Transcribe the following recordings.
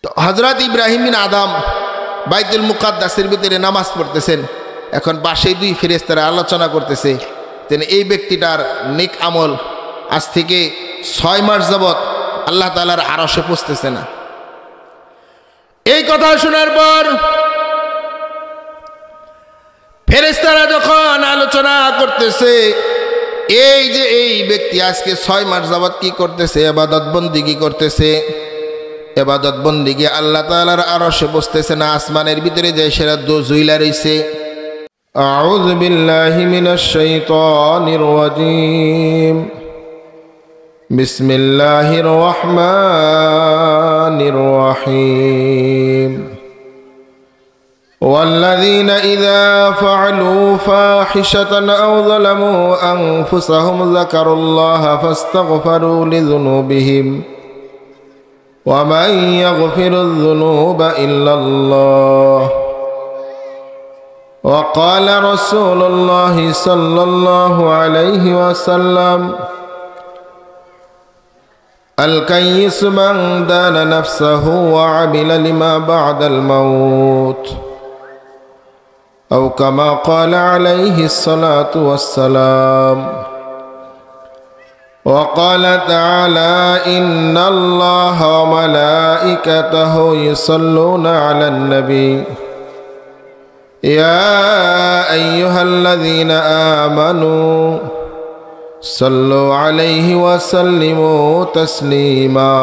তো হযরত ইব্রাহিম বিন আদম বাইতুল মুকাদ্দাসের ভিতরে নামাজ পড়তেছেন। এখন পাশেই দুই ফেরেশতারা আলোচনা করতেছে, তেন এই ব্যক্তিটার নেক আমল আজ থেকে 6 মাস যাবৎ আল্লাহ তাআলার আরশে পৌঁছতেছে না। এই কথা শোনার পর ফেরেশতারা যখন আলোচনা করতেছে, এই যে এই ব্যক্তি আজকে 6 মাস যাবৎ কি করতেছে, ইবাদত বন্দেগী করতেছে, ইবাদত বন্দেগী আল্লাহ তাআলার আরশে বসতেছে না, আসমানের ভিতরে যে সেরা দুজুইলা রইছে। আউযু বিল্লাহি মিনাশ শাইতানির রাজীম। বিসমিল্লাহির রহমানির রহিম। والذين إذا فعلوا فاحشة أو ظلموا أنفسهم ذكروا الله فاستغفروا لذنوبهم ومن يغفر الذنوب إلا الله وقال رسول الله صلى الله عليه وسلم الكيس من دان نفسه وعمل لما بعد الموت أو كما قال عليه الصلاة والسلام وقال تعالى إن الله وملائكته يصلون على النبي يا أيها الذين آمنوا صلوا عليه وسلموا تسليما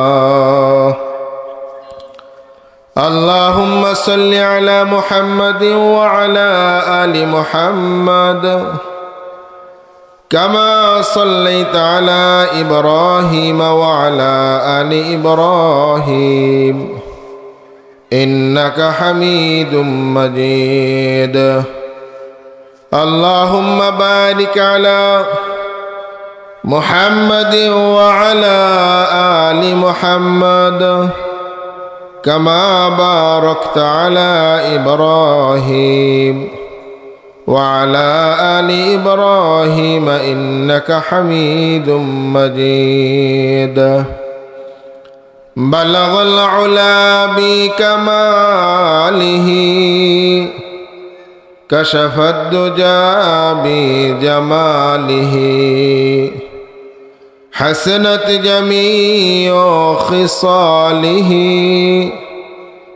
اللهم صل على محمد وعلى آل محمد كما صليت على إبراهيم وعلى آل إبراهيم إنك حميد مجيد اللهم بارك على محمد وعلى آل محمد كما باركت على إبراهيم وعلى آل إبراهيم إنك حميد مجيد بلغ العلا بكماله كشف الدجى بجماله حسنت جميع خصاله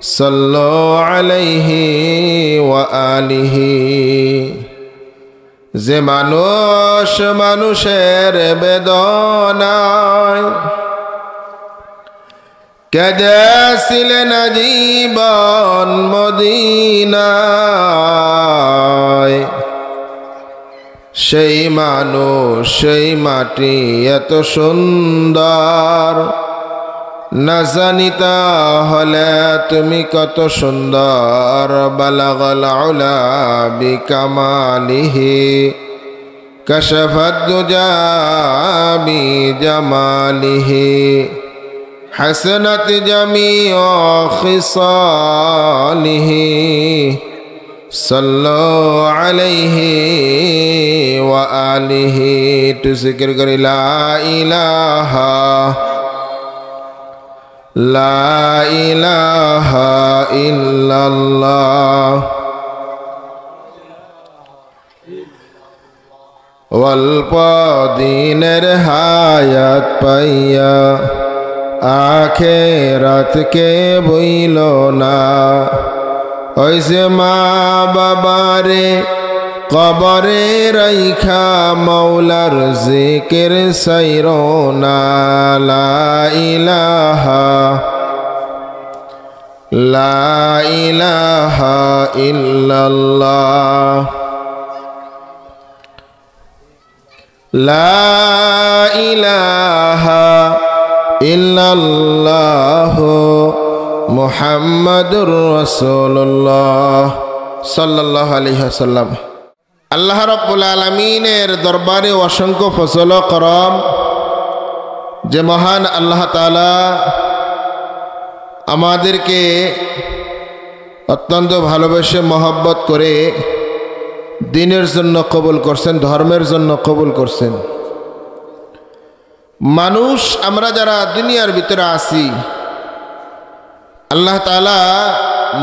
صلوا عليه وآله যে মানুষ মানুষের বেদনায় কেঁদেছিলেন জীবন মদিনায়, সেই মানুষ সেই মাটি এত সুন্দর, না জানিতা হলে তুমি কত সুন্দর। বালাগাল উলা বিকামালিহি কাশাফাদ দুজা বিজামালিহি হাসনাত জামিউ খিসালিহি সাল্লু আলাইহি ওয়া আলিহি। একটু জিকির করি লা ইলাহা লা ইলাহা ইল্লাল্লাহ অল্প দিনের হায়াত পাইয়া আখিরাতকে বইল না, ওই যে মা বাবারে কবরে রাইখা মৌলার জিকির সাইরো না। লা ইলাহা লা ইলাহা ইল্লাল্লাহ লা ইলাহা ইল্লাল্লাহ মুহাম্মাদুর রাসূলুল্লাহ সাল্লাল্লাহু আলাইহি ওয়াসাল্লাম। আল্লাহ রাব্বুল আলামিনের দরবারে অসংখ্য ফজল ও করম যে মহান আল্লাহ তাআলা আমাদেরকে অত্যন্ত ভালোবেসে মহব্বত করে দ্বীনের জন্য কবুল করছেন, ধর্মের জন্য কবুল করছেন। মানুষ আমরা যারা দুনিয়ার ভিতরে আছি, আল্লাহ তাআলা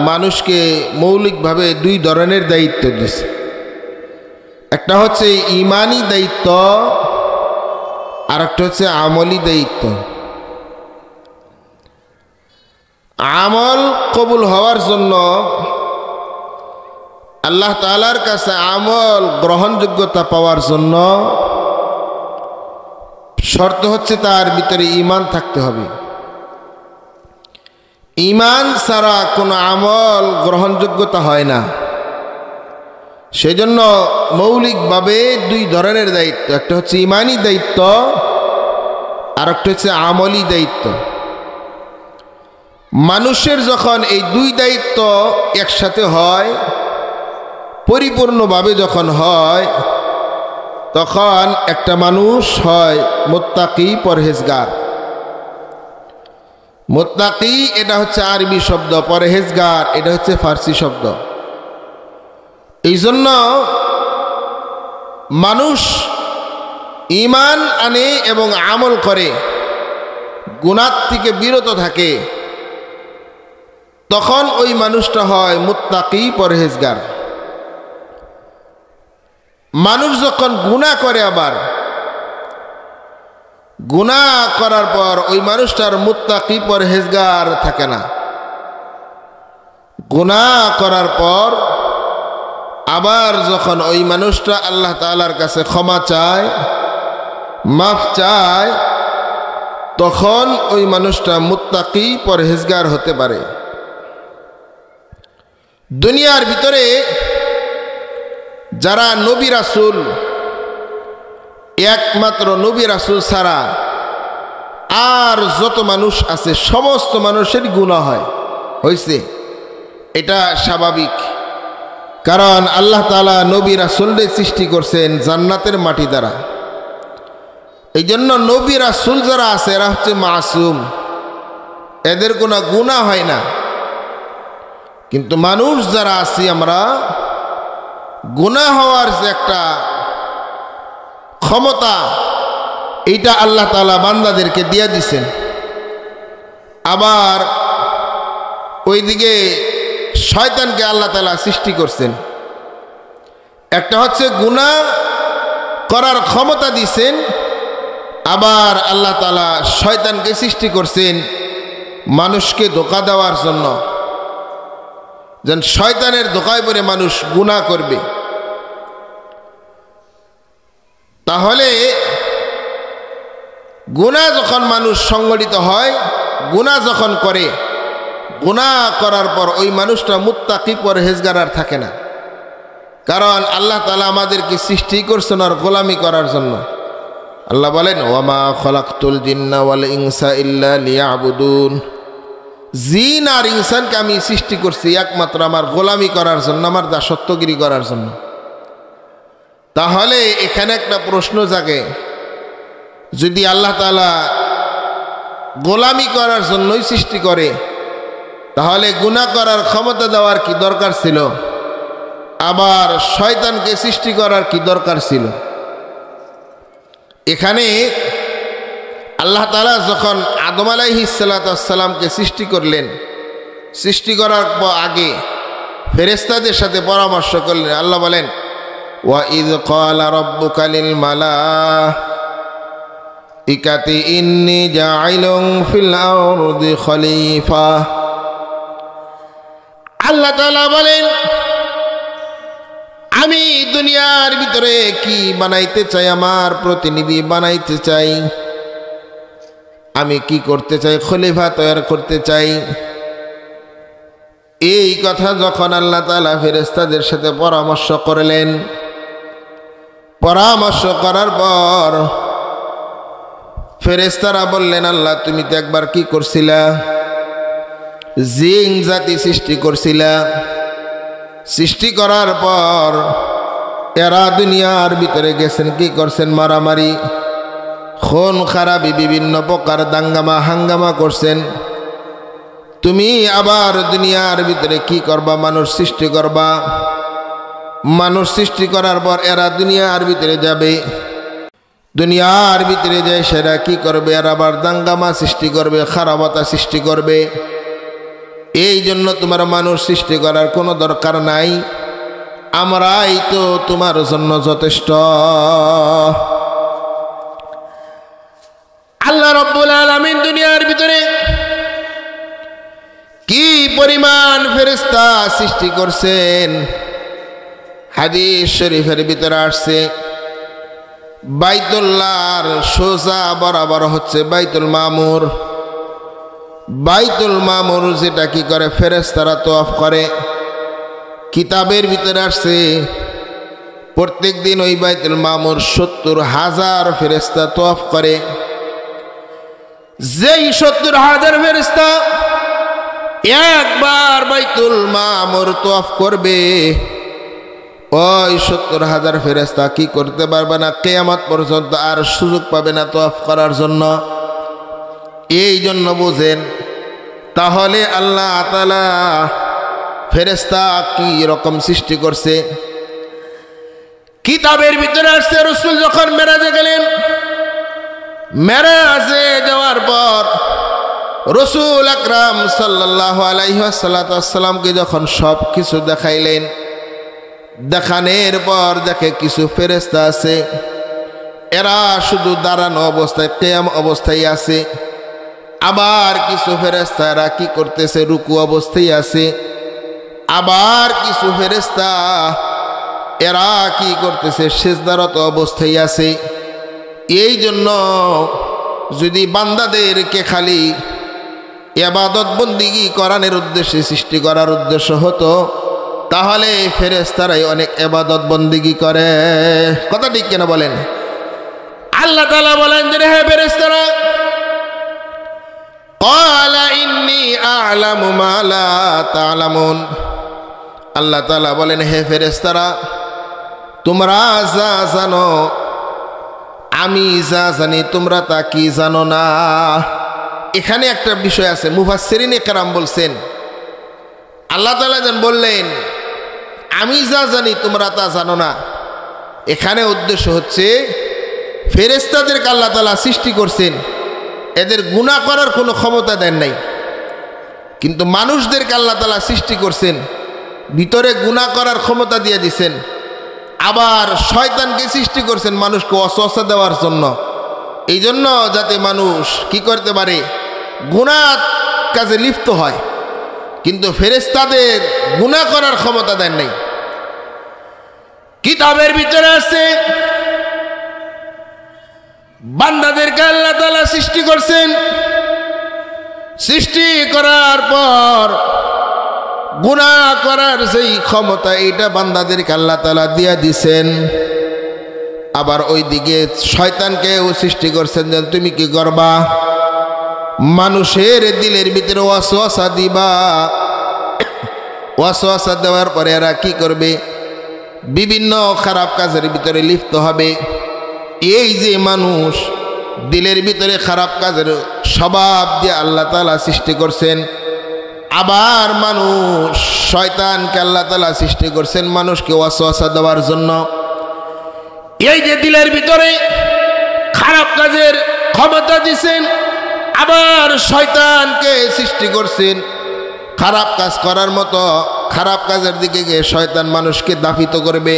মানুষকে মৌলিকভাবে দুই ধরনের দায়িত্ব দিয়েছে। একটা হচ্ছে ঈমানি দায়িত্ব, আর একটা হচ্ছে আমলি দায়িত্ব। আমল কবুল হওয়ার জন্য আল্লাহ তাআলার কাছে আমল গ্রহণযোগ্যতা পাওয়ার জন্য শর্ত হচ্ছে তার ভিতরে ঈমান থাকতে হবে। ঈমান ছাড়া কোনো আমল গ্রহণযোগ্যতা হয় না। সেজন্য মৌলিকভাবে দুই ধরনের দায়িত্ব, একটা হচ্ছে ঈমানি দায়িত্ব, আর একটা হচ্ছে আমলি দায়িত্ব। মানুষের যখন এই দুই দায়িত্ব একসাথে হয়, পরিপূর্ণভাবে যখন হয়, তখন একটা মানুষ হয় মুত্তাকি, পরহেজগার। মুত্তাকি এটা হচ্ছে আরবি শব্দ, পরহেজগার এটা হচ্ছে ফার্সি শব্দ। এই জন্য মানুষ ঈমান আনে এবং আমল করে, গুনাহ থেকে বিরত থাকে, তখন ওই মানুষটা হয় মুত্তাকি, পরহেজগার। মানুষ যখন গুনাহ করে, আবার গুনাহ করার পর ওই মানুষটার মুত্তাকি পরহেজগার থাকে না। গুনাহ করার পর আবার যখন ওই মানুষটা আল্লাহ তাআলার কাছে ক্ষমা চায়, মাফ চায়, তখন ওই মানুষটা মুত্তাকি পরহেজগার হতে পারে। দুনিয়ার ভিতরে যারা নবী রাসূল, একমাত্র নবী রাসূল ছাড়া আর যত মানুষ আছে সমস্ত মানুষের গুনাহ হয়েছে। এটা স্বাভাবিক, কারণ আল্লাহ তাআলা নবী রাসূলদের সৃষ্টি করছেন জান্নাতের মাটি দ্বারা। এই জন্য নবী রাসূল যারা আছে এরা হচ্ছে মাসুম, এদের কোনো গুনাহ হয় না। কিন্তু মানুষ যারা আছি আমরা, গুনাহ হওয়ার যে একটা ক্ষমতা, এইটা আল্লাহ তাআলা বান্দাদেরকে দিয়ে দিছেন। আবার ওইদিকে শয়তানকে আল্লাহ তাআলা সৃষ্টি করছেন। একটা হচ্ছে গুনাহ করার ক্ষমতা দিছেন, আবার আল্লাহ তাআলা শয়তানকে সৃষ্টি করছেন মানুষকে ধোঁকা দেওয়ার জন্য, যেন শয়তানের ধোঁকায় পড়ে মানুষ গুনাহ করবে। তাহলে গুনাহ যখন মানুষ সংগঠিত হয়, গুনাহ যখন করে, গুনাহ করার পর ওই মানুষটা মুত্তাকি পরহেজগার আর থাকে না। কারণ আল্লাহ তাআলা আমাদেরকে সৃষ্টি করছেন আর গোলামি করার জন্য। আল্লাহ বলেন, ওয়ামা খলাকতুল জিন্না ওয়াল ইনসা ইল্লা লিয়াবুদুন, জিন আর ইনসানকে আমি সৃষ্টি করছি একমাত্র আমার গোলামি করার জন্য, আমার দাসত্বগিরি করার জন্য। তাহলে এখানে একটা প্রশ্ন জাগে, যদি আল্লাহ তাআলা গোলামি করার জন্যই সৃষ্টি করে, তাহলে গুনাহ করার ক্ষমতা দেওয়ার কি দরকার ছিল? আবার শয়তানকে সৃষ্টি করার কি দরকার ছিল? এখানে আল্লাহ তাআলা যখন আদম আলাইহিস সালামকে সৃষ্টি করলেন, সৃষ্টি করার আগে ফেরেশতাদের সাথে পরামর্শ করলেন। আল্লাহ বলেন, ওয়া ইয ক্বালা রাব্বুকা লিল মালাইকাতি ইন্নী জাইলুন ফিল আরদি খলিফা। আল্লাহ তাআলা বলেন, আমি দুনিয়ার ভিতরে কি বানাইতে চাই? আমার প্রতিনিধি বানাইতে চাই। আমি কি করতে চাই? খলিফা তৈরি করতে চাই। এই কথা যখন আল্লাহ তাআলা ফেরেশতাদের সাথে পরামর্শ করলেন, পরামর্শ করার পর ফেরেশতারা বললেন, আল্লাহ তুমি তো একবার কি করছিলা? জিন জাতি সৃষ্টি করছিলা। সৃষ্টি করার পর এরা দুনিয়ার ভিতরে গেছেন, কি করছেন? মারামারি, খুন খারাপি, বিভিন্ন প্রকার দাঙ্গামা হাঙ্গামা করছেন। তুমি আবার দুনিয়ার ভিতরে কি করবা? মানুষ সৃষ্টি করবা। মানুষ সৃষ্টি করার পর এরা দুনিয়ার ভিতরে যাবে। দুনিয়ার ভিতরে যায় সেরা কি করবে? এরা আবার দাঙ্গামা সৃষ্টি করবে, খারাপতা সৃষ্টি করবে। এই জন্য তোমার মানুষ সৃষ্টি করার কোনো দরকার নাই, আমরাই তো তোমার জন্য যথেষ্ট। আল্লাহ রাব্বুল আলামিন দুনিয়ার ভিতরে কি পরিমাণ ফেরেশতা সৃষ্টি করছেন। হাদিস শরীফের ভিতরে আসছে, বাইতুল্লাহর সোজা বরাবর হচ্ছে বাইতুল মামুর। বাইতুল মামুর যেটা কি করে ফেরেশতারা তওয়াফ করে। কিতাবের ভিতরে আসছে প্রত্যেক দিন ওই বাইতুল মামুর ৭০,০০০ ফেরেশতা তওয়াফ করে। যেই ৭০,০০০ ফেরেশতা একবার বাইতুল মামুর তওয়াফ করবে, ওই ৭০,০০০ ফেরেশতা কি করতে পারবে না, কিয়ামত পর্যন্ত আর সুযোগ পাবে না তওয়াফ করার জন্য। এই জন্য বুঝেন তাহলে আল্লাহ তাআলা ফেরেশতা কি রকম সৃষ্টি করছে। কিতাবের ভিতরে আসছে রাসূল যখন মেরাজে গেলেন, মেরাজে যাওয়ার পর রাসূল আকরাম সাল্লাল্লাহু আলাইহি ওয়াসাল্লামকে যখন সব কিছু দেখাইলেন, দেখানোর পর দেখে কিছু ফেরেশতা আছে, এরা শুধু দাঁড়ানো অবস্থায় কিয়াম অবস্থায় আছে। আবার কিছু ফেরেশতা এরা কি করতেছে, রুকু অবস্থায় আছে। আবার কিছু ফেরেশতা এরা কি করতেছে, সিজদারত অবস্থায় আছে। এই জন্য যদি বান্দাদেরকে খালি ইবাদত বন্দিগি করানোর উদ্দেশ্যে সৃষ্টি করার উদ্দেশ্য হতো, তাহলে ফেরেশতারাই অনেক ইবাদত বন্দিগি করে। কথা ঠিক কেন বলেন? আল্লাহ তাআলা বলেন যে হে ফেরেশতারা, ক্বালা ইন্নী আ'লামু মা লা তা'লামুন। আল্লাহ তাআলা বলেন হে ফেরেশতারা, তোমরা যা জানো আমি যা জানি তোমরা তা কি জানো না। এখানে একটা বিষয় আছে, মুফাসসিরিনে কেরাম বলছেন আল্লাহ তাআলা যেন বললেন আমি যা জানি তোমরা তা জানো না, এখানে উদ্দেশ্য হচ্ছে ফেরেশতাদেরকে আল্লাহ তাআলা সৃষ্টি করছেন, এদের গুনাহ করার কোনো ক্ষমতা দেন নাই। কিন্তু মানুষদেরকে আল্লাহ তাআলা সৃষ্টি করছেন, ভিতরে গুনাহ করার ক্ষমতা দিয়ে দিছেন। আবার শয়তানকে সৃষ্টি করছেন মানুষকে ওয়াসওয়াসা দেওয়ার জন্য, এই জন্য যাতে মানুষ কি করতে পারে, গুনাহ কাজে লিপ্ত হয়। কিন্তু ফেরেশতাদের গুনাহ করার ক্ষমতা দেন নাই। কিতাবের ভিতরে আছে বান্দাদেরকে আল্লাহ তাআলা সৃষ্টি করছেন, সৃষ্টি করার পর গুনাহ করার যেই ক্ষমতা এইটা বান্দাদেরকে আল্লাহ তাআলা দিয়া দিছেন। আবার ওইদিকে শয়তানকেও সৃষ্টি করছেন যে তুমি কি করবা, মানুষের দিলের ভিতরে ওয়াসওয়াসা দিবা। ওয়াসওয়াসা দেওয়ার পরে এরা কি করবে, বিভিন্ন খারাপ কাজের ভিতরে লিপ্ত হবে। এই যে মানুষ দিলের ভিতরে খারাপ কাজের স্বভাব দিয়ে আল্লাহ তাআলা সৃষ্টি করছেন, আবার মানুষ শয়তানকে আল্লাহ তাআলা সৃষ্টি করছেন মানুষকে ওয়াসওয়াসা দেওয়ার জন্য। এই যে দিলের ভিতরে খারাপ কাজের ক্ষমতা দিয়েছেন, আবার শয়তানকে সৃষ্টি করছেন খারাপ কাজ করার মতো, খারাপ কাজের দিকে গিয়ে শয়তান মানুষকে দাফিত করবে।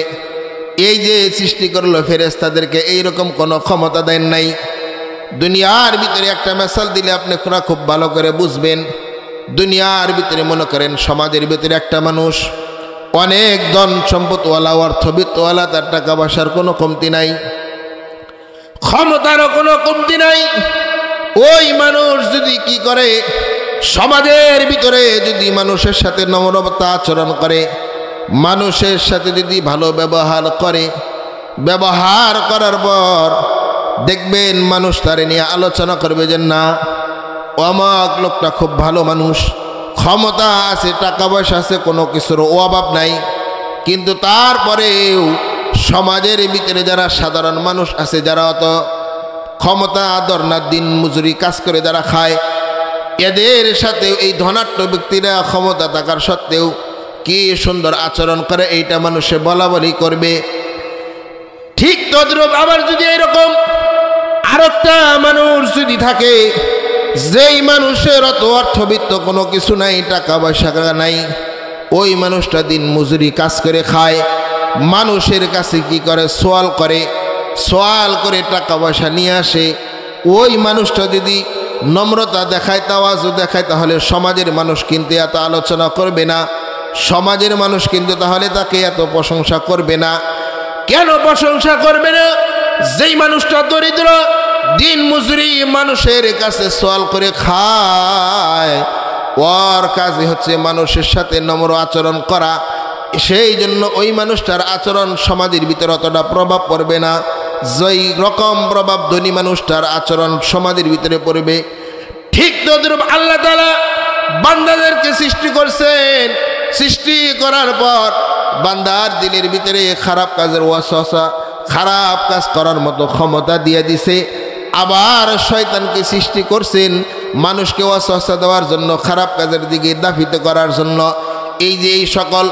এই যে সৃষ্টি করলো ফেরেশতাদেরকে, এইরকম কোনো ক্ষমতা দেন নাই। দুনিয়ার ভিতরে একটা মিসাল দিলে আপনি খুব ভালো করে বুঝবেন। দুনিয়ার ভিতরে মনে করেন সমাজের ভিতরে একটা মানুষ অনেক ধন সম্পদওয়ালা, অর্থবিত্তওয়ালা, তার টাকা পয়সার কোনো কমতি নাই, ক্ষমতারও কোনো কমতি নাই। ওই মানুষ যদি কি করে, সমাজের ভিতরে যদি মানুষের সাথে নম্রতা আচরণ করে, মানুষের সাথে যদি ভালো ব্যবহার করে, ব্যবহার করার পর দেখবেন মানুষ তারে নিয়ে আলোচনা করবে যে না অমুক লোকটা খুব ভালো মানুষ, ক্ষমতা আছে, টাকা পয়সা আছে, কোনো কিছুর অভাব নাই। কিন্তু তারপরেও সমাজের ভিতরে যারা সাধারণ মানুষ আছে, যারা অত ক্ষমতা আদর না, দিন মজুরি কাজ করে যারা খায়, এদের সাথে এই ধনাঢ্য ব্যক্তিরা ক্ষমতা থাকার সত্ত্বেও কি সুন্দর আচরণ করে, এইটা মানুষে বলা বলি করবে। ঠিক তদ্রূপ আবার যদি এরকম আরেকটা মানুষ যদি থাকে, যেই মানুষের অত অর্থবিত্ত কোনো কিছু নাই, টাকা পয়সা নাই, ওই মানুষটা দিন মজুরি কাজ করে খায়, মানুষের কাছে কি করে সোয়াল করে টাকা পয়সা নিয়ে আসে। ওই মানুষটা যদি নম্রতা দেখায়, তাওয়াজু দেখায়, তাহলে সমাজের মানুষ কিন্তু এত আলোচনা করবে না, সমাজের মানুষ কিন্তু তাহলে তাকে এত প্রশংসা করবে না। কেন প্রশংসা করবে না? যেই মানুষটা দরিদ্র, দিন মজুরি মানুষের কাছে সোয়াল করে খায়, ওর কাজই হচ্ছে মানুষের সাথে নম্র আচরণ করা। সেই জন্য ওই মানুষটার আচরণ সমাজের ভিতরে অতটা প্রভাব পড়বে না, যেই রকম প্রভাব ধনী মানুষটার আচরণ সমাজের ভিতরে পড়বে। ঠিক তদ্রূপ আল্লাহ তাআলা বান্দাদেরকে সৃষ্টি করছেন, সৃষ্টি করার পর বান্দার দিলের ভিতরে খারাপ কাজের ওয়াসওয়াসা, খারাপ কাজ করার মতো ক্ষমতা দিয়ে দিছে। আবার শয়তানকে সৃষ্টি করছেন মানুষকে ওয়াসওয়াসা দেওয়ার জন্য, খারাপ কাজের দিকে দাফিত করার জন্য। এই যে এই সকল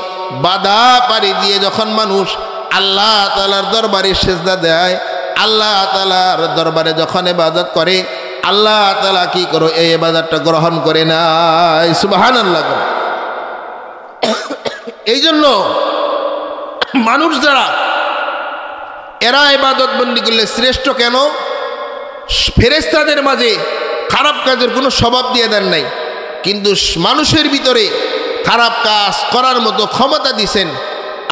বাধা পাড়ি দিয়ে যখন মানুষ আল্লাহ তাআলার দরবারে সেজদা দেয়, আল্লাহ তাআলার দরবারে যখন ইবাদত করে, আল্লাহ তাআলা কি করো এই ইবাদতটা গ্রহণ করে না। সুবহানাল্লাহ। এই জন্য মানুষ যারা এরা ইবাদত বন্দি করলে শ্রেষ্ঠ কেন? ফেরেশতাদের মাঝে খারাপ কাজের কোনো স্বভাব দিয়ে দেন নাই, কিন্তু মানুষের ভিতরে খারাপ কাজ করার মতো ক্ষমতা দিছেন।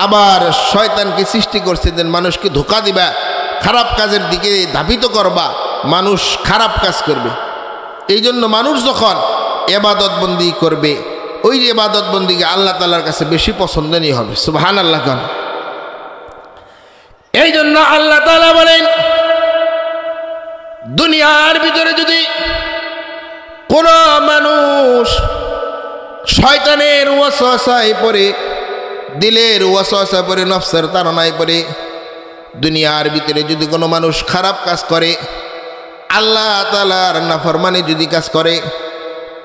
আবার শয়তানকে সৃষ্টি করছে দেন মানুষকে ধোঁকা দিবা, খারাপ কাজের দিকে ধাবিত করবা, মানুষ খারাপ কাজ করবে। এই জন্য মানুষ যখন ইবাদত বন্দি করবে, ওই ইবাদত বন্দিকে আল্লাহ তাআলার কাছে বেশি পছন্দনীয় হবে। সুবহানাল্লাহ। এই জন্য আল্লাহ তাআলা বলেন, দুনিয়ার ভিতরে যদি কোন মানুষ শয়তানের ওয়াসওয়াসায় পড়ে, দিলের ওয়াসওয়াসা পড়ে, নফসের তাড়নায় পড়ে, দুনিয়ার ভিতরে যদি কোনো মানুষ খারাপ কাজ করে, আল্লাহ তাআলার নাফরমানি যদি কাজ করে,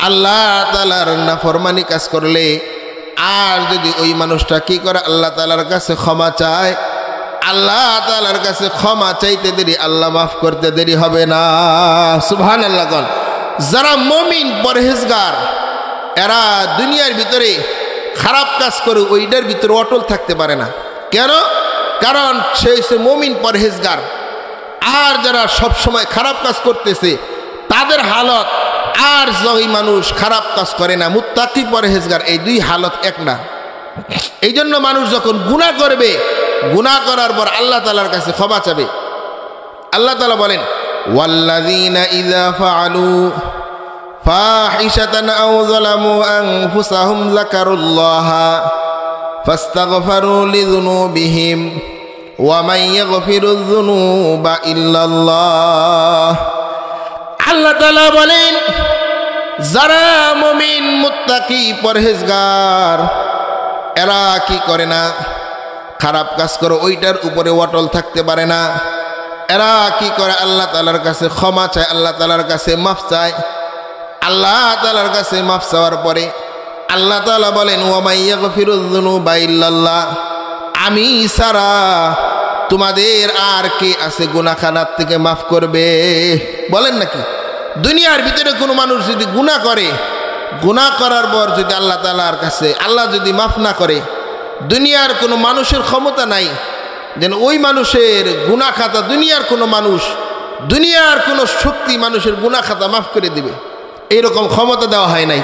আল্লাহ তাআলার নাফরমানি কাজ করলে, আর যদি ওই মানুষটা কি করে আল্লাহ তাআলার কাছে ক্ষমা চায়, আল্লাহ তাআলার কাছে ক্ষমা চাইতে দেরি, আল্লাহ মাফ করতে দেরি হবে না। সুবহানাল্লাহ। যারা মুমিন পরহেজগার, এরা দুনিয়ার ভিতরে খারাপ কাজ করে ওইটার ভিতরে অটল থাকতে পারে না। কেন? কারণ সে হচ্ছে মুমিন পরহেজগার। আর যারা সব সময় খারাপ কাজ করতেছে তাদের হালত, আর যেই মানুষ খারাপ কাজ করে না, মুত্তাকি পরহেজগার, এই দুই হালত এক না। এই জন্য মানুষ যখন গুনাহ করবে, গুনাহ করার পর আল্লাহ তাআলার কাছে ক্ষমা চাবে। আল্লাহ তাআলা বলেন, ওয়াল্লাযীনা ইযা ফাআলু ফাহিশাতান আও যালামু আনফুসাহুম যাকারুল্লাহা ফাস্তাগফারু লিযুনুবিহিম ওয়া মান ইয়াগফিরুয যুনুবা ইল্লাল্লাহ। আল্লাহ তাআলা বলেন, যারা মুমিন মুত্তাকি পরহেজগার, এরা কি করে না, খারাপ কাজ করে ওইটার উপরে অটল থাকতে পারে না। এরা কি করে আল্লাহ তাআলার কাছে ক্ষমা চায়, আল্লাহ তাআলার কাছে মাফ চায়। আল্লাহ তাআলার কাছে মাফ চাওয়ার পরে আল্লাহ তাআলা বলেন, ওয়া মান ইয়াগফিরুয যুনুবা ইল্লাল্লাহ, আমি ছাড়া তোমাদের আর কে আছে গুনাহ খানার থেকে মাফ করবে? বলেন নাকি? দুনিয়ার ভিতরে কোনো মানুষ যদি গুনাহ করে, গুনাহ করার পর যদি আল্লাহ তাআলার কাছে আল্লাহ যদি মাফ না করে, দুনিয়ার কোনো মানুষের ক্ষমতা নাই যেন ওই মানুষের গুনাহ খাতা, দুনিয়ার কোনো মানুষ, দুনিয়ার কোনো শক্তি মানুষের গুনাহ খাতা মাফ করে দিবে, এইরকম ক্ষমতা দেওয়া হয় নাই।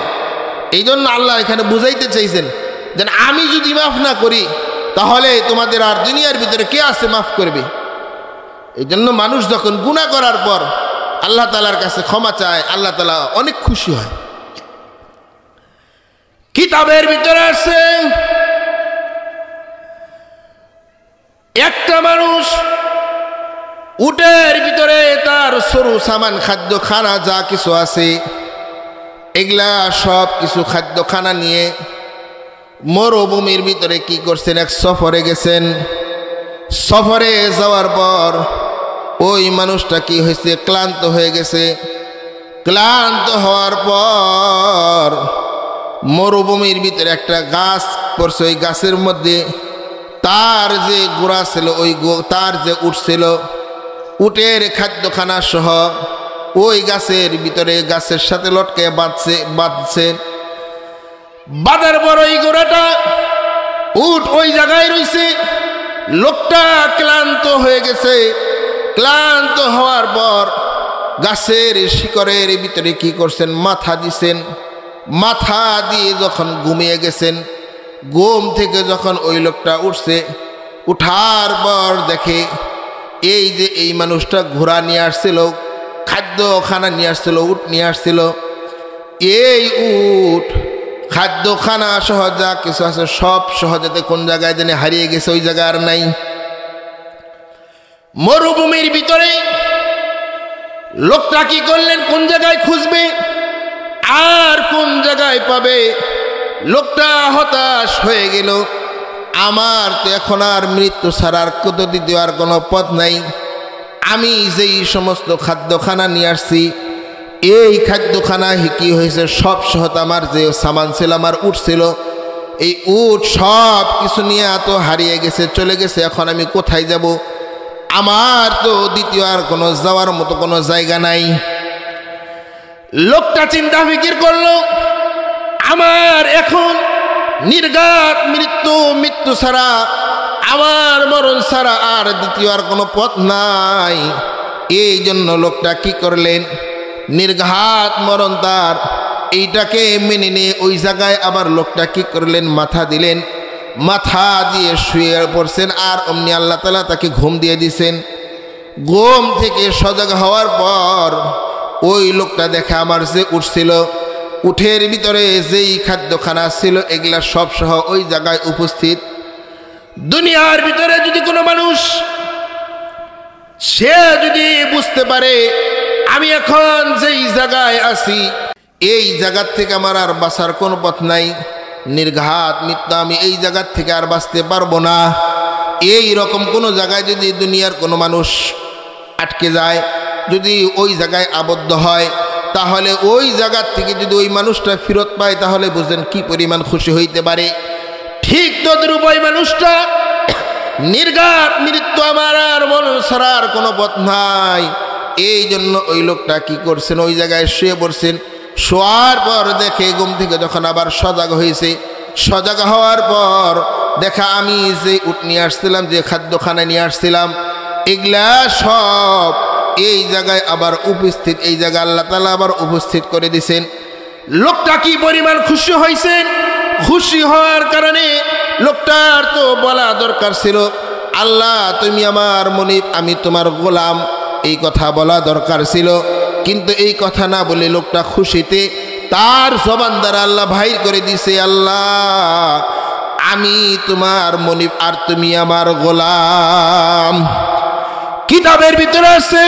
এই জন্য আল্লাহ এখানে বুঝাইতে চাইছেন যেন আমি যদি মাফ না করি, তাহলে তোমাদের আর দুনিয়ার ভিতরে কে আছে মাফ করবে? এই জন্য মানুষ যখন গুনাহ করার পর আল্লাহ তাআলার কাছে ক্ষমা চায়, আল্লাহ তাআলা অনেক খুশি হয়। কিতাবের ভিতরে আছে, একটা মানুষ উটের ভিতরে তার সরু সামান খাদ্য খানা যা কিছু আছে, এগুলা সব কিছু খাদ্য খানা নিয়ে মরুভূমির ভিতরে কি করছেন, এক সফরে গেছেন। সফরে যাওয়ার পর ওই মানুষটা কি হয়েছে, ক্লান্ত হয়ে গেছে। ক্লান্ত হওয়ার পর মরুভূমির ভিতরে একটা গাছ পড়ছে, ওই গাছের মধ্যে তার যে গোড়া ছিল, ওই তার যে উট ছিল, উটের খাদ্যখানা সহ ওই গাছের ভিতরে গাছের সাথে লটকে বাঁধছে। বাঁধার পর ওই গোড়াটা উট ওই জায়গায় রয়েছে। লোকটা ক্লান্ত হয়ে গেছে। ক্লান্ত হওয়ার পর গাছের শিকড়ের ভিতরে কি করছেন, মাথা দিছেন। মাথা দিয়ে যখন ঘুমিয়ে গেছেন, ঘুম থেকে যখন ওই লোকটা উঠছে, উঠার পর দেখে এই যে এই মানুষটা ঘোড়া নিয়ে আসছিল, খাদ্য খানা নিয়ে আসছিল, উট নিয়ে আসছিল। এই উট খাদ্য খানা সহ যা কিছু আছে সব সহজেতে কোন জায়গায় যেন হারিয়ে গেছে, ওই জায়গা আর নাই। মরুভূমির ভিতরে লোকটা কি করলেন, কোন জায়গায় খুঁজবে আর কোন জায়গায় পাবে। লোকটা হতাশ হয়ে গেল। আমার তো এখন আর মৃত্যু ছাড়ার পদ্ধতি দেওয়ার কোনো পথ নাই। আমি যেই সমস্ত খাদ্যখানা নিয়ে আসছি, এই খাদ্যখানা কি হয়েছে, সব সহত আমার যে সামান ছিল, আমার উট ছিল, এই উট সব কিছু নিয়ে এত হারিয়ে গেছে, চলে গেছে। এখন আমি কোথায় যাব? আমার তো দ্বিতীয় আর কোনো যাওয়ার মতো কোনো জায়গা নাই। লোকটা চিন্তা ফিকির করলো, আমার এখন নির্ঘাত মৃত্যু ছাড়া, আমার মরণ ছাড়া আর দ্বিতীয় আর কোনো পথ নাই। এই জন্য লোকটা কি করলেন, নির্ঘাত মরণ তার, এইটাকে মেনে নিয়ে ওই জায়গায় আবার লোকটা কি করলেন, মাথা দিলেন। মাথা দিয়ে শুয়ে পড়ছেন। আর অমনি আল্লাহ তাআলা তাকে ঘুম দিয়ে দিছেন। ঘুম থেকে সজাগ হওয়ার পর ওই লোকটা দেখে আমার যে উঠছিল, উঠের ভিতরে যেই খাদ্যখানা ছিল, এগুলা সব সহ ওই জায়গায় উপস্থিত। দুনিয়ার ভিতরে যদি কোনো মানুষ সে যদি বুঝতে পারে আমি এখন যেই জায়গায় আছি, এই জায়গার থেকে আমার আর বাঁচার কোনো পথ নাই, নির্ঘাত মৃত্যু, আমি এই জায়গার থেকে আর বাঁচতে পারবো না, এই রকম কোনো জায়গায় যদি দুনিয়ার কোনো মানুষ আটকে যায়, যদি ওই জায়গায় আবদ্ধ হয়, তাহলে ওই জায়গার থেকে যদি ওই মানুষটা ফেরত পায়, তাহলে বুঝলেন কি পরিমাণ খুশি হইতে পারে। ঠিক তদ্রূপ ওই মানুষটা নির্ঘাত মৃত্যু, আমার আর মরণ ছাড়ার কোনো পথ নাই। এই জন্য ওই লোকটা কি করছেন, ওই জায়গায় শুয়ে পড়ছেন। শোয়ার পর দেখে ঘুম থেকে যখন আবার সজাগ হয়েছে, সজাগ হওয়ার পর দেখা আমি যে উট নিয়ে আসছিলাম, যে খাদ্যখানা নিয়ে আসছিলাম, এগুলা সব এই জায়গায় আবার উপস্থিত। এই জায়গায় আল্লাহ তাআলা আবার উপস্থিত করে দিছেন। লোকটা কি পরিমাণ খুশি হয়েছেন। খুশি হওয়ার কারণে লোকটার তো বলা দরকার ছিল, আল্লাহ তুমি আমার মনিব, আমি তোমার গোলাম, এই কথা বলা দরকার ছিল। কিন্তু এই কথা না বলে লোকটা খুশিতে তার জবান দ্বারা আল্লাহ বাহির করে দিছে, আল্লাহ আমি তোমার মনিব আর তুমি আমার গোলাম। কিতাবের ভিতরে আছে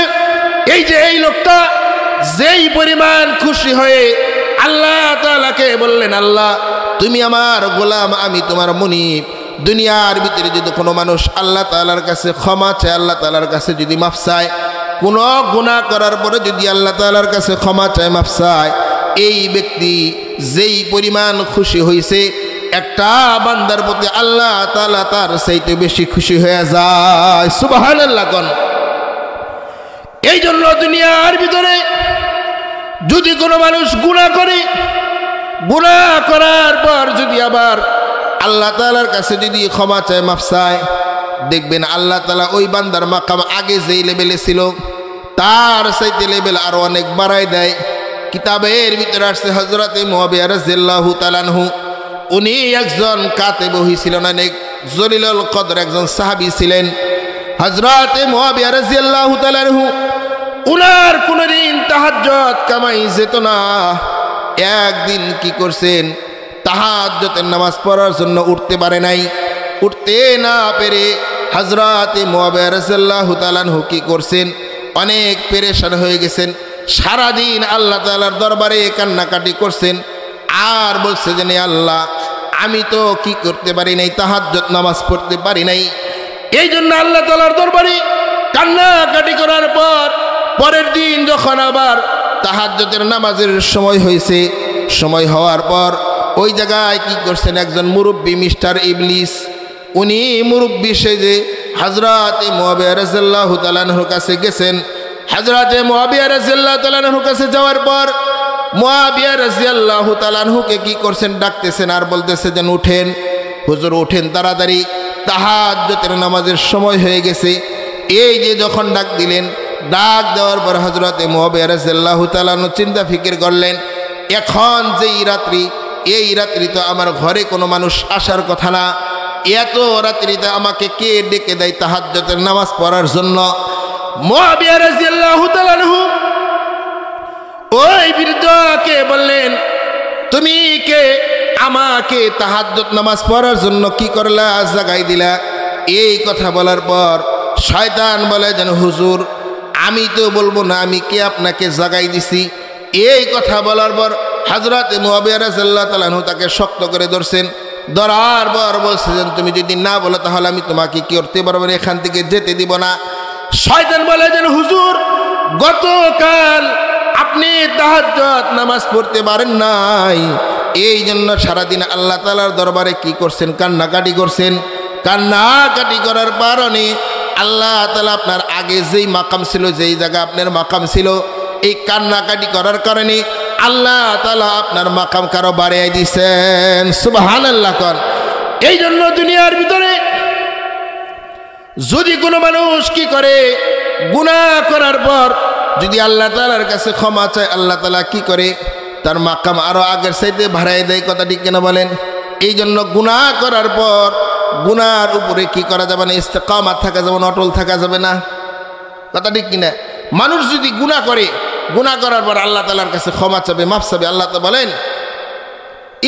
এই যে এই লোকটা যেই পরিমাণ খুশি হয়ে আল্লাহ তাআলাকে বললেন, আল্লাহ তুমি আমার গোলাম, আমি তোমার মনিব। দুনিয়ার ভিতরে যদি কোনো মানুষ আল্লাহ তাআলার কাছে ক্ষমা চায়, আল্লাহ তাআলার কাছে যদি মাফ চায়, কোনো গুনাহ করার পরে যদি আল্লাহ তাআলার কাছে ক্ষমা চায়, মাফ চায়, এই ব্যক্তি যেই পরিমাণ খুশি হয়েছে, একটা বান্দার প্রতি আল্লাহ তাআলা তার চাইতে বেশি খুশি হয়ে যায়। সুবহানাল্লাহ কোন। এই জন্য দুনিয়ার ভিতরে যদি কোনো মানুষ গুনাহ করে, গুনাহ করার পর যদি আবার আল্লাহ তাআলার কাছে যদি ক্ষমা চায়, মাফ চায়, দেখবেন আল্লাহ তাআলা ওই বান্দার মাকাম আগে যেই লেভেলে ছিল তার চাইতে লেভেল আরো অনেক বাড়ায় দেয়। কিতাবের ভিতরে আসছে হযরতে মুআবিয়া রাদিয়াল্লাহু তাআলা আনহু, উনি একজন কাতেব ছিলেন, অনেক জলিলুল কদর একজন সাহাবী ছিলেন। হযরতে মুআবিয়া রাদিয়াল্লাহু তাআলা আনহু উনার কোনদিন তাহাজ্জুদ কামাই যেত না। একদিন কি করছেন, তাহাজ্জুদের নামাজ পড়ার জন্য উঠতে পারে নাই। উঠতে না পেরে হযরতে মুআবিয়া রাদিয়াল্লাহু তাআলা আনহু কি করছেন, অনেক পেরেশান হয়ে গেছেন। সারাদিন আল্লাহ তাআলার দরবারে কান্নাকাটি করছেন আর বলছে যে আল্লাহ আমি তো কি করতে পারি নাই, তাহাজ্জুদ নামাজ পড়তে পারি নাই। এই জন্য আল্লাহ তাআলার দরবারে কান্নাকাটি করার পর পরের দিন যখন আবার তাহাজ্জুদের নামাজের সময় হয়েছে, সময় হওয়ার পর ওই জায়গায় কি করছেন, একজন মুরব্বী মিস্টার ইবলিস, উনি মুরব্বী সেজে হযরতে মুআবিয়া রাদিয়াল্লাহু তাআলা আনহুর কাছে গেছেন। হযরতে মুআবিয়া রাদিয়াল্লাহু তাআলা আনহুর কাছে যাওয়ার পর মুআবিয়া রাদিয়াল্লাহু তাআলা আনহুকে কি করছেন, ডাকতেছেন আর বলতেছে যেন উঠেন, হুজুর উঠেন তাড়াতাড়ি, তাহাজ্জুদের নামাজের সময় হয়ে গেছে। এই যে যখন ডাক দিলেন, ডাক দেওয়ার পর হযরতে মুআবিয়া রাদিয়াল্লাহু তাআলা আনহু চিন্তা ফিকির করলেন, এখন যে রাত্রি, এই রাত্রি তো আমার ঘরে কোনো মানুষ আসার কথা না, এত রাত্রিতে আমাকে কে ডেকে দেয় তাহাজ্জুদের নামাজ পড়ার জন্য। মুআবিয়া রাদিয়াল্লাহু তাআলা আনহু ওই বৃদ্ধকে বললেন, তুমি কে, আমাকে তাহাজ্জুদ নামাজ পড়ার জন্য কি করলা, জাগাই দিলা? এই কথা বলার পর শয়তান বলে যেন হুজুর আমি তো বলবো না আমি কে আপনাকে জাগাই দিছি। এই কথা বলার পর হযরতে মুআবিয়া রাদিয়াল্লাহু তাআলা আনহু তাকে শক্ত করে ধরছেন, ধরার পর বলছেন তুমি যদি না বলো তাহলে আমি তোমাকে কি করতে পারবো না, এখান থেকে যেতে দিব না। শয়তান বলে যেন হুজুর গতকাল আপনি তাহাজ্জুদ নামাজ পড়তে পারেন নাই, এই জন্য সারাদিন আল্লাহ তাআলার দরবারে কি করছেন, কান্নাকাটি করছেন। কান্নাকাটি করার কারণে আল্লাহ তাআলা আপনার আগে যেই মাকাম ছিল, যেই জায়গা আপনার মাকাম ছিল, এই কান্নাকাটি করার কারণে আল্লাহ তাআলা আপনার মাকাম কারো বাড়িয়ে দিয়েছেন। সুবহানাল্লাহ। কর এই জন্য দুনিয়ার ভিতরে যদি কোনো মানুষ কি করে, গুনাহ করার পর যদি আল্লাহ তাআলার কাছে ক্ষমা চায়, আল্লাহ তাআলা কি করে, তার মাকাম আরো আগের চাইতে বাড়ায় দেয়। কথা ঠিক কিনা বলেন? এই জন্য গুনাহ করার পর গুনার উপরে কি করা যাবে না, ইস্তেকামাত থাকা যাবে না, অটল থাকা যাবে না। কথা ঠিক কিনা? মানুষ যদি গুনাহ করে, গুনাহ করার পর আল্লাহ তাআলার কাছে ক্ষমা চাবে, মাফ চাবে, আল্লাহ তো বলেন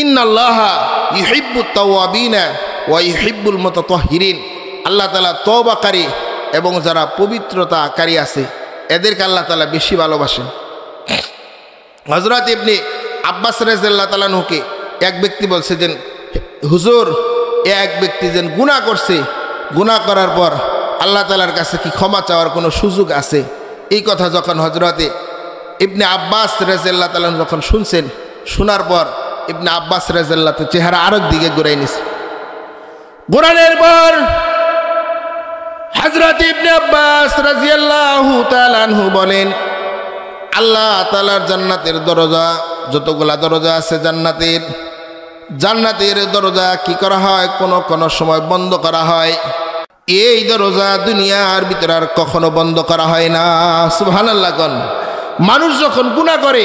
ইন্নাল্লাহা ইউহিব্বুত তাওয়াবিনা ওয়া ইউহিব্বুল মুতাতাহহিরিন। আল্লাহ তাআলা তওবাকারী এবং যারা পবিত্রতাকারী আছে এদেরকে আল্লাহ তাআলা বেশি ভালোবাসেন। হযরত ইবনে আব্বাস রাদিয়াল্লাহু তাআলা আনহুকে এক ব্যক্তি বলছে যে হুজুর এক ব্যক্তি যেন গুনাহ করছে, গুনাহ করার পর আল্লাহ তাআলার কাছে কি ক্ষমা চাওয়ার কোনো সুযোগ আছে? এই কথা যখন হযরতে ইবনে আব্বাস রাদিয়াল্লাহু তাআলা যখন শুনছেন, শোনার পর ইবনে আব্বাস রাদিয়াল্লাহু তাআলা চেহারা আরেক দিকে ঘুরাই নিছে। ঘোরানোর পর হযরত ইবনে আব্বাস রাদিয়াল্লাহু তাআলা আনহু বলেন, আল্লাহ তাআলার জান্নাতের দরজা, যতগুলা দরজা আছে জান্নাতের দরজা কি করা হয়, কোন সময় বন্ধ করা হয়। এই দরজা দুনিয়ার ভিতরে আর কখনো বন্ধ করা হয় না। সুবহানাল্লাহ। কোন মানুষ যখন গুনাহ করে,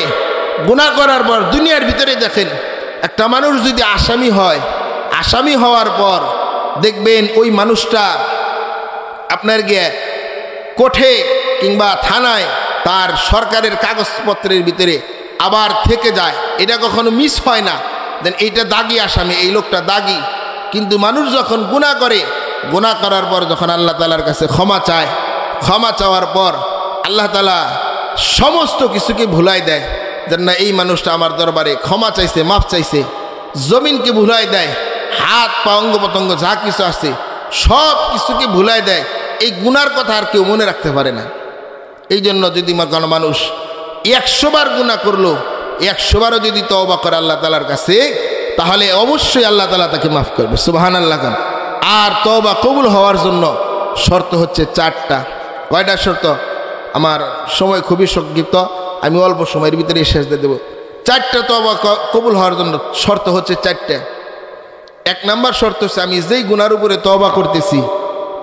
গুনাহ করার পর দুনিয়ার ভিতরে দেখেন একটা মানুষ যদি আসামি হয়, আসামি হওয়ার পর দেখবেন ওই মানুষটা আপনার গিয়ে কোর্টে কিংবা থানায় তার সরকারের কাগজপত্রের ভিতরে আবার থেকে যায়, এটা কখনো মিস হয় না। দেন এইটা দাগি আসামি, এই লোকটা দাগি। কিন্তু মানুষ যখন গুনাহ করে, গুনাহ করার পর যখন আল্লাহ তাআলার কাছে ক্ষমা চায়, ক্ষমা চাওয়ার পর আল্লাহ তাআলা সমস্ত কিছুকে ভুলাই দেয়। যেন না এই মানুষটা আমার দরবারে ক্ষমা চাইছে, মাফ চাইছে। জমিনকে ভুলাই দেয়, হাত পা অঙ্গ প্রত্যঙ্গ যা কিছু আছে সব কিছুকে ভুলাই দেয়। এই গুনার কথা আর কেউ মনে রাখতে পারে না। এই জন্য যদি কোনো মানুষ 100 বার গুনাহ করলো, 100 বারও যদি তওবা করে আল্লাহ তাআলার কাছে, তাহলে অবশ্যই আল্লাহ তাআলা তাকে মাফ করবে। সুবহানাল্লাহ। আর তওবা কবুল হওয়ার জন্য শর্ত হচ্ছে 4টা। কয়টা শর্ত? আমার সময় খুবই সংক্ষিপ্ত, আমি অল্প সময়ের ভিতরে শেষ দিয়ে দেবো। 4টা তওবা কবুল হওয়ার জন্য শর্ত হচ্ছে 4টা। 1 নম্বর শর্ত হচ্ছে আমি যেই গুনার উপরে তওবা করতেছি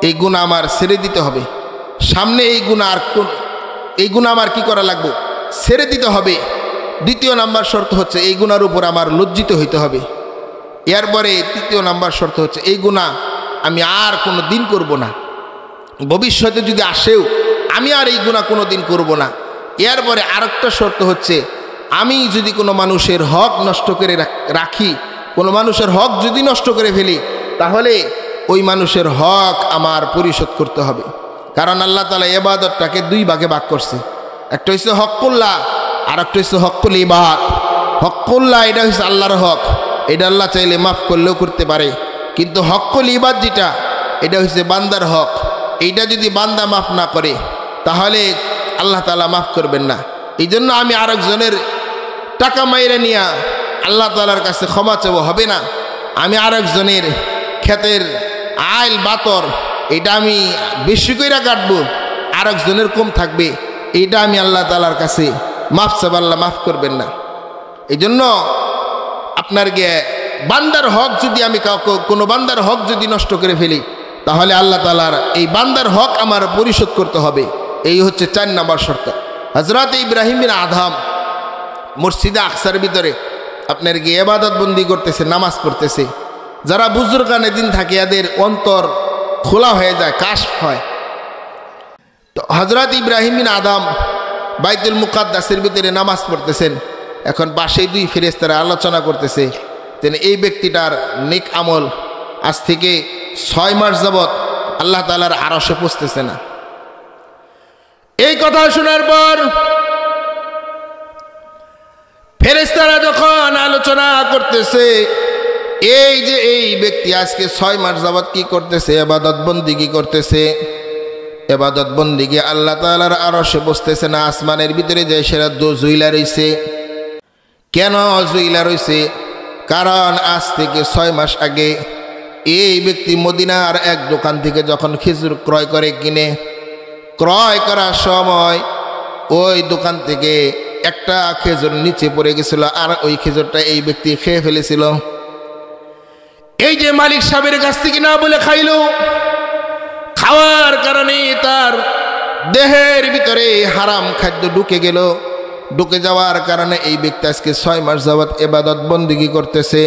এই গুনাহ আমার ছেড়ে দিতে হবে। সামনে এই গুনাহ আমার কি করা লাগবে? ছেড়ে দিতে হবে। 2য় নাম্বার শর্ত হচ্ছে এই গুনার উপর আমার লজ্জিত হইতে হবে। এরপরে 3য় নাম্বার শর্ত হচ্ছে এই গুনাহ আমি আর কোনো দিন করব না, ভবিষ্যতে যদি আসেও আমি আর এই গুনাহ কোনো দিন করব না। এরপরে আরেকটা শর্ত হচ্ছে আমি যদি কোনো মানুষের হক নষ্ট করে রাখি, কোনো মানুষের হক যদি নষ্ট করে ফেলি, তাহলে ওই মানুষের হক আমার পরিশোধ করতে হবে। কারণ আল্লাহ তাআলা ইবাদতটাকে 2 ভাগে ভাগ করছে। একটা হচ্ছে হকুল্লাহ, আর একটা হচ্ছে হকুল ইবাদ। হকুল্লাহ এটা হচ্ছে আল্লাহর হক, এটা আল্লাহ চাইলে মাফ করলেও করতে পারে। কিন্তু হকুল ইবাদ যেটা, এটা হচ্ছে বান্দার হক। এইটা যদি বান্দা মাফ না করে তাহলে আল্লাহ তাআলা মাফ করবেন না। এই জন্য আমি আরেকজনের টাকা মাইরে নিয়া আল্লাহ তাআলার কাছে ক্ষমা চাবো, হবে না। আমি আরেকজনের ক্ষেতের আইল বাতর এটা আমি বেশি কইরা কাটবো, আরেকজনের কম থাকবে, এইটা আমি আল্লাহ তাআলার কাছে মাফ চাইব, আল্লাহ মাফ করবেন না। এই জন্য আপনার গিয়ে বান্দার হক যদি আমি কোনো বান্দার হক যদি নষ্ট করে ফেলি, তাহলে আল্লাহ তাআলার এই বান্দার হক আমার পরিশোধ করতে হবে। এই হচ্ছে 4 নম্বর শর্ত। হযরত ইব্রাহিম বিন আদম মসজিদে আকসার ভিতরে আপনার গিয়ে ইবাদত বন্দি করতেছে, নামাজ পড়তেছে। যারা বুজুর্গানে দিন থাকে এদের অন্তর খোলা হয়ে যায়, কাশফ হয়। তো হযরত ইব্রাহিম বিন আদম বাইতুল মুকাদ্দাসের ভিতরে নামাজ পড়তেছেন। এখন পাশেই 2 ফেরেশতারা আলোচনা করতেছে, তেন এই ব্যক্তিটার নেক আমল আজ থেকে 6 মাস যাবৎ আল্লাহ তাআলার আরশে পৌঁছতেছে না। এই কথা শোনার পর ফেরেশতারা যখন আলোচনা করতেছে, এই যে এই ব্যক্তি আজকে 6 মাস যাবৎ কি করতেছে, ইবাদত বন্দেগী করতেছে, ইবাদত বন্দেগী আল্লাহ তাআলার আরশে বসতেছে না, আসমানের ভিতরে যে সেরা জুইলা রইছে। কেন জুইলা রইছে? কারণ আজ থেকে 6 মাস আগে এই ব্যক্তি মদিনার এক দোকান থেকে যখন খেজুর ক্রয় করে কিনে, ক্রয় করার সময় ওই দোকান থেকে একটা খেজুর নিচে পড়ে গেছিল, আর ওই খেজুরটা এই ব্যক্তি খেয়ে ফেলেছিল। এই যে মালিক সাহেবের কাছ থেকে না বলে খাইলো, খাওয়ার কারণে তার দেহের ভিতরে হারাম খাদ্য ঢুকে গেল। ঢুকে যাওয়ার কারণে এই ব্যক্তি আজকে 6 মাস যাবৎ ইবাদত বন্দেগী করতেছে।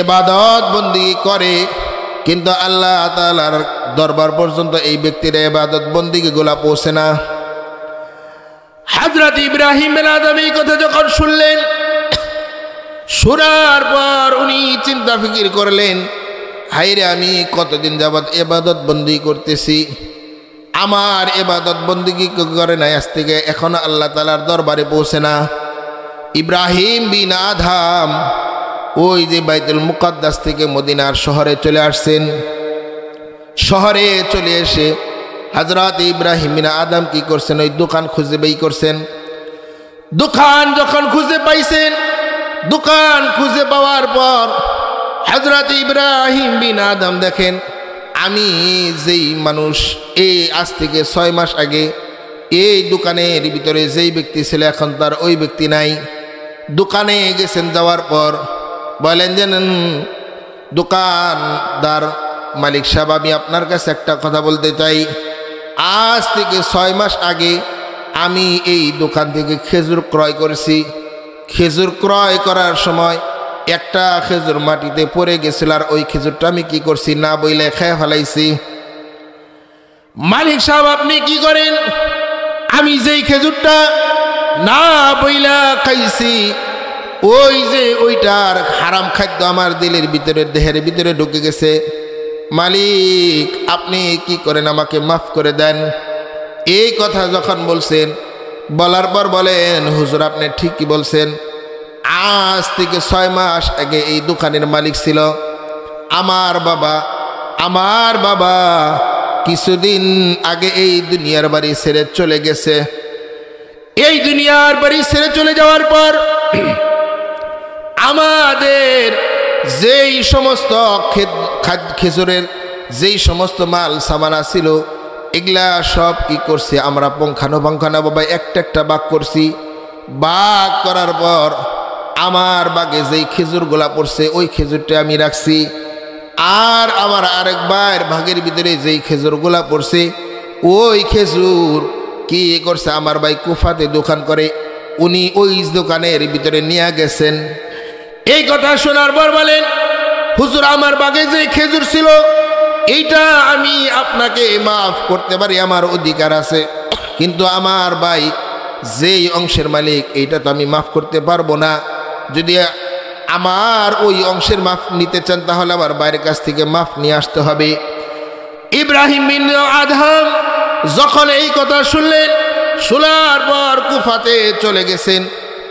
ইবাদত বন্দেগী করে, কিন্তু আল্লাহ তাআলার দরবার পর্যন্ত এই ব্যক্তির ইবাদত বন্দেগীগুলা পৌঁছে না। হযরত ইব্রাহিম বিন আদম এই কথা যখন শুনলেন, শোনার পর উনি চিন্তা ফিকির করলেন, হায়রে আমি কতদিন যাবৎ ইবাদত বন্দেগী করতেছি, আমার ইবাদত বন্দেগী করে নাই, আজ থেকে এখনো আল্লাহ তাআলার দরবারে পৌঁছে না। ইব্রাহিম বিন আদম ওই যে বাইতুল মুকাদ্দাস থেকে মদিনার শহরে চলে আসছেন। শহরে চলে এসে হযরত ইব্রাহিম বিন আদম কি করছেন, ওই দোকান খুঁজে বের করছেন। দোকান যখন খুঁজে পাইছেন, দোকান খুঁজে পাওয়ার পর হযরত ইব্রাহিম বিন আদম দেখেন, আমি যেই মানুষ এই আজ থেকে 6 মাস আগে এই দোকানের ভিতরে যেই ব্যক্তি ছিল, এখন তার ওই ব্যক্তি নাই। দোকানে গেছেন, যাওয়ার পর বলেন যে দোকানদার মালিক সাহেব, আমি আপনার কাছে একটা কথা বলতে চাই। আজ থেকে 6 মাস আগে আমি এই দোকান থেকে খেজুর ক্রয় করেছি। খেজুর ক্রয় করার সময় একটা খেজুর মাটিতে পড়ে গেছিল, আর ওই খেজুরটা আমি কি করছি, না বইলে খেয়ে ফেলাইছি। মালিক সাহেব আপনি কি করেন? আমি যেই খেজুরটা না বইলা খাইছি, ওই যে ওইটার হারাম খাদ্য আমার দিলের ভিতরে, দেহের ভিতরে ঢুকে গেছে। মালিক আপনি কি করেন, আমাকে মাফ করে দেন। এই কথা যখন বলছেন, বলার পর বলেন, হুজুর আপনি ঠিকই বলছেন, আজ থেকে 6 মাস আগে এই দোকানের মালিক ছিল আমার বাবা কিছুদিন আগে এই দুনিয়ার বাড়ি ছেড়ে চলে গেছে। এই দুনিয়ার বাড়ি ছেড়ে চলে যাওয়ার পর আমাদের যেই সমস্ত খেজুরের যেই সমস্ত মাল সামানা ছিল, এগুলা সব কি করছে, আমরা পুঙ্খানুপুঙ্খানুভাবে একটা একটা ভাগ করছি। ভাগ করার পর আমার বাগে যেই খেজুরগুলা পড়ছে, ওই খেজুরটা আমি রাখছি। আর আমার আরেক ভাইয়ের ভাগের ভিতরে যেই খেজুরগুলা পড়ছে, ওই খেজুর কি করছে, আমার ভাই কুফাতে দোকান করে, উনি ওই দোকানের ভিতরে নিয়ে গেছেন। এই কথা শোনার পর বলেন, হুজুর আমার বাগে যে খেজুর ছিল, এইটা আমি আপনাকে মাফ করতে পারি, আমার অধিকার আছে, কিন্তু আমার ভাই যেই অংশের মালিক, এইটা তো আমি মাফ করতে পারবো না। যদি আমার ওই অংশের মাফ নিতে চান, তাহলে আমার বাইরের কাছ থেকে মাফ নিয়ে আসতে হবে। ইব্রাহিম বিন আদম যখন এই কথা শুনলেন, শোনার পর কুফাতে চলে গেছেন।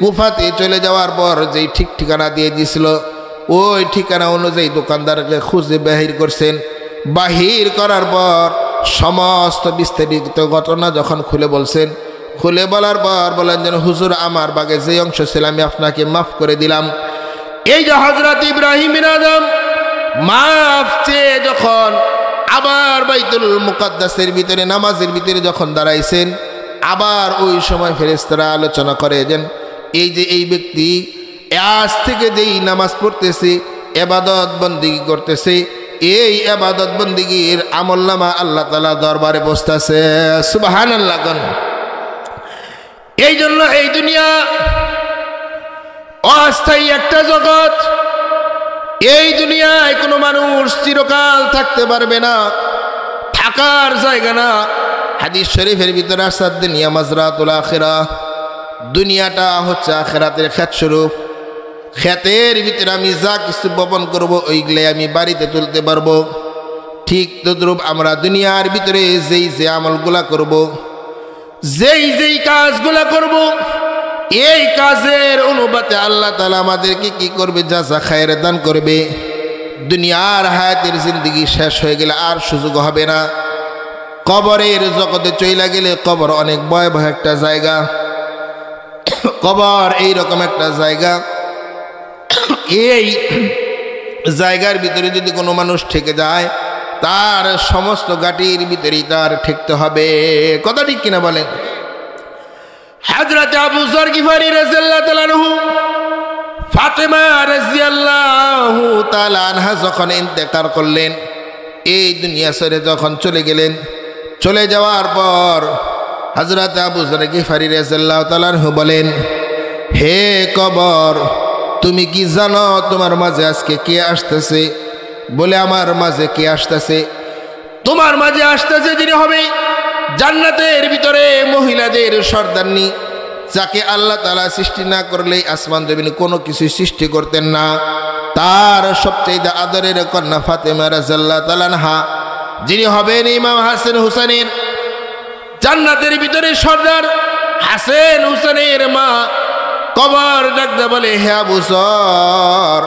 কুফাতে চলে যাওয়ার পর যেই ঠিক ঠিকানা দিয়ে দিয়েছিল, ওই ঠিকানা অনুযায়ী দোকানদারকে খুঁজে বাহির করছেন। বাহির করার পর সমস্ত বিস্তারিত ঘটনা যখন খুলে বলছেন, খুলে বলার পর বলেন যেন, হুজুর আমার বাগে যে অংশ ছিল আমি আপনাকে মাফ করে দিলাম। এই যে হযরত ইব্রাহিম বিন আদম মাফ চেয়ে যখন আবার বাইতুল মুকাদ্দাসের ভিতরে নামাজের ভিতরে যখন দাঁড়াইছেন, আবার ওই সময় ফেরেশতারা আলোচনা করে যেন এই যে এই ব্যক্তি আজ থেকে যেই নামাজ পড়তেছে, ইবাদত বন্দেগী করতেছে, এই ইবাদত বন্দেগীর আমলনামা আল্লাহ তাআলা দরবারে বসতেছে। সুবহানাল্লাহ। এই জন্য এই দুনিয়া অস্থায়ী একটা জগৎ। এই দুনিয়ায় কোনো মানুষ চিরকাল থাকতে পারবে না, থাকার জায়গা না। হাদিস শরীফের ভিতরে আছে দুনিয়া মাজরাতুল আখিরাহ, দুনিয়াটা হচ্ছে আখিরাতের ক্ষেত স্বরূপ। ক্ষেতের ভিতরে আমি যা কিছু বপন করব ওইগুলো আমি বাড়িতে তুলতে পারবো। ঠিক তদ্রূপ আমরা দুনিয়ার ভিতরে যেই যে আমলগুলা করব, যেই যেই কাজগুলা করব, এই কাজের অনুপাতে আল্লাহ তাআলা আমাদেরকে কি করবে? জাযা খায়ের দান করবে। দুনিয়ার হায়াতের জিন্দেগি শেষ হয়ে গেলে আর সুযোগ হবে না। কবরের জগতে চইলা গেলে কবর অনেক ভয়াবহ একটা জায়গা। কবর এইরকম একটা জায়গা, এই জায়গার ভিতরে যদি কোনো মানুষ ঠেকে যায় তার সমস্ত গাটির ভিতরেই তার ঠেকতে হবে। কথা ঠিক কিনা বলেন? হযরত আবু যর গিফারি রাদিয়াল্লাহু তাআলা আনহু, ফাতেমা রাদিয়াল্লাহু তাআলা আনহা যখন ইন্তেকাল করলেন, এই দুনিয়া ছেড়ে যখন চলে গেলেন, চলে যাওয়ার পর হযরত আবু যর গিফারি রাদিয়াল্লাহু তাআলা আনহু বলেন, হে কবর, তুমি কি জানো তোমার মাঝে আজকে কে আসতেছে? বলে, আমার মাঝে কে আসতেছে? তোমার মাঝে আসতেছে যিনি হবে জান্নাতের ভিতরে মহিলাদের সর্দারনি, যাকে আল্লাহ তাআলা সৃষ্টি না করলে আসমান জমিনে কোনো কিছু সৃষ্টি করতেন না। তার সবচেয়ে আদরের কন্যা ফাতেমা রাদিয়াল্লাহু তাআলা আনহা, যিনি হবেন ইমাম হাসান হুসাইনের জান্নাতের ভিতরে সর্দার। হাসান হুসাইনের মা কবর ডাকতে বলে, হে আবু যর,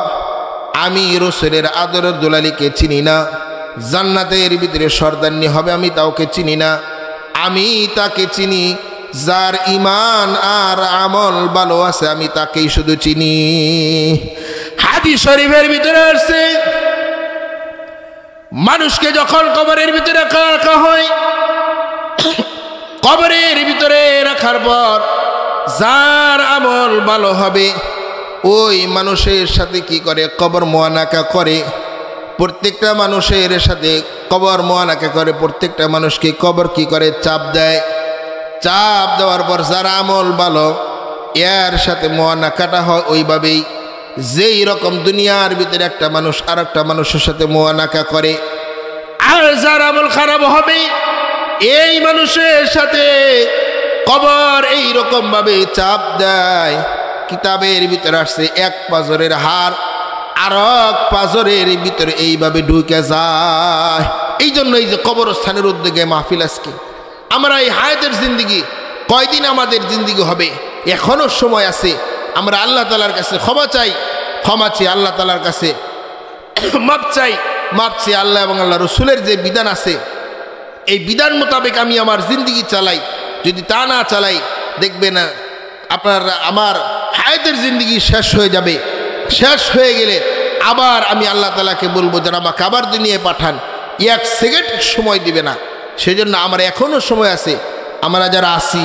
আমি রাসূলের আদরের দুলালিকে চিনি না, জান্নাতের ভিতরে সর্দারনি হবে আমি তাকে চিনি না। আমি তাকে চিনি যার ঈমান আর আমল ভালো আছে, আমি তাকেই শুধু চিনি। হাদিস শরীফের ভিতরে আছে, মানুষকে যখন কবরের ভিতরে রাখা হয়, কবরের ভিতরে রাখার পর যার আমল ভালো হবে ওই মানুষের সাথে কি করে? কবর মুআনাকা করে। প্রত্যেকটা মানুষের সাথে কবর মুআনাকা করে। প্রত্যেকটা মানুষকে কবর কি করে? চাপ দেয়। চাপ দেওয়ার পর যার আমল ভালো এর সাথে মুআনাকাটা হয় ওইভাবেই যেই রকম দুনিয়ার ভিতরে একটা মানুষ আর একটা মানুষের সাথে মুআনাকা করে। আর যার আমল খারাপ হবে এই মানুষের সাথে কবর এই রকম ভাবে চাপ দেয়। কিতাবের ভিতরে আসছে এক পাজরের হাড় আর এক পাজরের ভিতরে এইভাবে ঢুকে যায়। এই জন্য এই যে কবরস্থানের উদ্যোগে মাহফিল আজকে, আমরা এই হায়াতের জিন্দিগি কয়দিন আমাদের জিন্দিগি হবে, এখনো সময় আছে। আমরা আল্লাহ তাআলার কাছে ক্ষমা চাই, ক্ষমা চাই আল্লাহ তাআলার কাছে, মাপ চাই, মাপ চাই। আল্লাহ এবং আল্লাহ রসুলের যে বিধান আছে এই বিধান মোতাবেক আমি আমার জিন্দিগি চালাই। যদি তা না চালাই দেখবেন আপনার আমার হায়াতের জিন্দিগি শেষ হয়ে যাবে। শেষ হয়ে গেলে আবার আমি আল্লাহ তাআলাকে বলবো যেন আমাকে আবার দুনিয়ায় পাঠান, এক সেকেন্ড সময় দিবে না। সেজন্য আমার এখনও সময় আছে। আমরা যারা আসি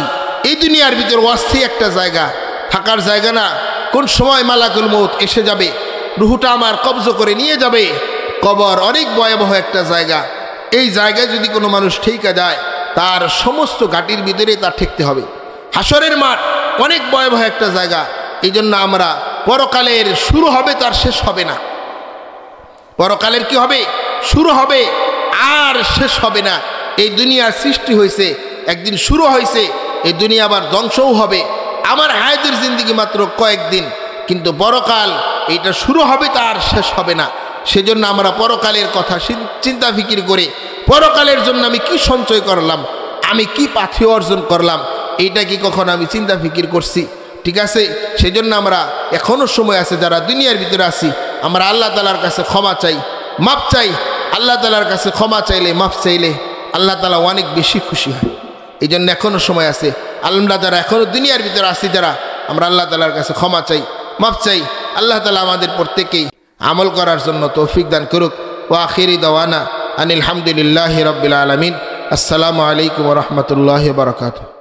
এই দুনিয়ার ভিতর অস্থির একটা জায়গা, থাকার জায়গা না। কোন সময় মালাকুল মউত এসে যাবে, রুহুটা আমার কবজ করে নিয়ে যাবে। কবর অনেক ভয়াবহ একটা জায়গা। এই জায়গায় যদি কোনো মানুষ ঠেকা যায় তার সমস্ত ঘাটির ভিতরে তার ঠেকতে হবে। হাসরের মাঠ অনেক ভয়াবহ একটা জায়গা। এই জন্য আমরা পরকালের শুরু হবে তার শেষ হবে না। পরকালের কি হবে? শুরু হবে আর শেষ হবে না। এই দুনিয়ার সৃষ্টি হয়েছে, একদিন শুরু হয়েছে, এই দুনিয়া আবার ধ্বংসও হবে। আমার হায়াতের জিন্দিগি মাত্র কয়েকদিন, কিন্তু পরকাল এইটা শুরু হবে তার শেষ হবে না। সেজন্য আমরা পরকালের কথা চিন্তা ফিকির করে পরকালের জন্য আমি কি সঞ্চয় করলাম, আমি কি পাথেয় অর্জন করলাম, এইটা কি কখনো আমি চিন্তা ফিকির করছি? ঠিক আছে, সেজন্য আমরা এখনও সময় আছে যারা দুনিয়ার ভিতরে আছি, আমরা আল্লাহ তাআলার কাছে ক্ষমা চাই, মাপ চাই। আল্লাহ তাআলার কাছে ক্ষমা চাইলে, মাপ চাইলে আল্লাহ তাআলা অনেক বেশি খুশি হয়। এই জন্য এখনও সময় আছে। আমরা যারা এখনও দুনিয়ার ভিতরে আছি, যারা আমরা আল্লাহ তাআলার কাছে ক্ষমা চাই, মাপ চাই। আল্লাহ তাআলা আমাদের প্রত্যেককেই আমল করার জন্য তৌফিক দান করুক। ওয়া আখিরি দাওয়ানা আনিল হামদুলিল্লাহি রাব্বিল আলামিন। আসসালামু আলাইকুম ওয়া রাহমাতুল্লাহি ওয়া বারাকাতুহু।